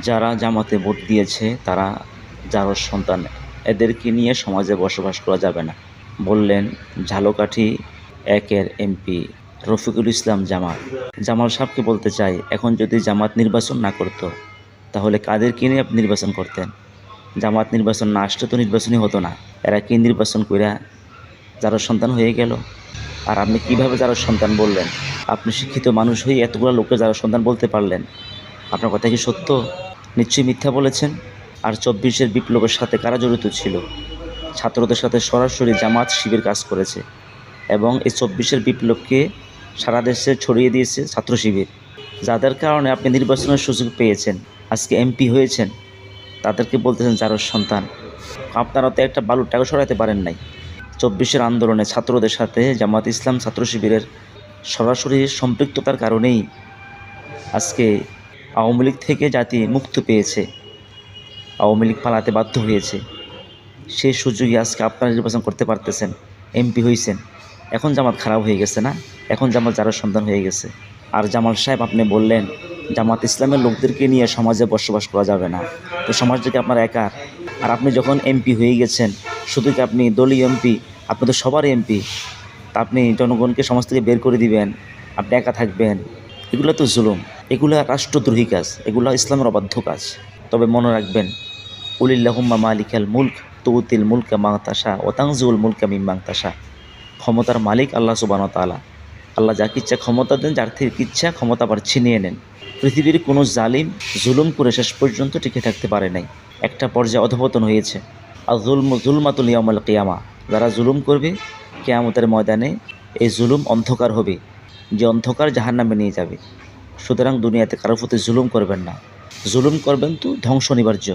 যারা জামাতে ভোট দিয়েছে তারা জারজ সন্তান, এদেরকে নিয়ে সমাজে বসবাস করা যাবে না বললেন ঝালকাঠি একের এমপি রফিকুল ইসলাম জামাল। জামাল সাহেবকে বলতে চাই, এখন যদি জামাত নির্বাচন না করতো তাহলে কাদেরকে নিয়ে আপনি নির্বাচন করতেন? জামাত নির্বাচন না আসলে তো নির্বাচনই হতো না। এরা কি নির্বাচন কইরা জারজ সন্তান হয়ে গেল? আর আপনি কিভাবে জারজ সন্তান বললেন? আপনি শিক্ষিত মানুষ হয়ে এতগুলো লোকের জারজ সন্তান বলতে পারলেন? আপনার কথা কি সত্য? নিশ্চয়ই মিথ্যা বলেছেন। আর ২৪-এর বিপ্লবের সাথে কারা জড়িত ছিল? ছাত্রদের সাথে সরাসরি জামাত শিবির কাজ করেছে এবং এই ২৪-এর বিপ্লবকে সারা দেশে ছড়িয়ে দিয়েছে ছাত্র শিবির। যাদের কারণে আপনি নির্বাচনের সুযোগ পেয়েছেন, আজকে এমপি হয়েছেন, তাদেরকে বলতেছেন জারজ সন্তান। আপনারা তো একটা বালুর টাকা সরাতে পারেন নাই। ২৪-এর আন্দোলনে ছাত্রদের সাথে জামাত ইসলাম ছাত্র শিবিরের সরাসরি সম্পৃক্ততার কারণেই আজকে আওয়ামী লীগ থেকে জাতি মুক্তি পেয়েছে, আওয়ামী লীগ পালাতে বাধ্য হয়েছে। সেই সুযোগে আজকে আপনারা নির্বাচন করতে পারতেছেন, এমপি হয়েছেন। এখন জামাত খারাপ হয়ে গেছে না? এখন জামাত জারজ সন্তান হয়ে গেছে। আর জামাল সাহেব আপনি বললেন জামাত ইসলামের লোকদেরকে নিয়ে সমাজে বসবাস করা যাবে না, তো সমাজ থেকে আপনার একা। আর আপনি যখন এমপি হয়ে গেছেন, শুধু কি আপনি দলীয় এমপি? আপনি তো সবারই এমপি। তা আপনি জনগণকে সমাজ থেকে বের করে দিবেন, আপনি একা থাকবেন? এগুলো তো জুলুম, এগুলো রাষ্ট্রদ্রোহী কাজ, এগুলো ইসলামের অবাধ্য কাজ। তবে মনে রাখবেন, কুলিল্লাহুম্মা মালিকাল মুলক তুতিল মুলকা মান তাশা ওয়া তানজিউল মুলকা মিম্মান তাশা। ক্ষমতার মালিক আল্লাহ সুবহানাহু ওয়া তাআলা। আল্লাহ যাকে ইচ্ছা ক্ষমতা দেন, যার থেকে ইচ্ছা ক্ষমতা আবার ছিনিয়ে নেন। পৃথিবীর কোনো জালিম জুলুম করে শেষ পর্যন্ত টিকে থাকতে পারে নাই। একটা পর্যায়ে অধঃপতন হয়েছে। আর জুলমাতুল ইয়াউমাল কিয়ামা, যারা জুলুম করবে কিয়ামতের ময়দানে এই জুলুম অন্ধকার হবে, যে অন্ধকার জাহান্নামে নিয়ে যাবে। সুতরাং দুনিয়াতে কারোর প্রতি জুলুম করবেন না। জুলুম করবেন তো ধ্বংস অনিবার্য।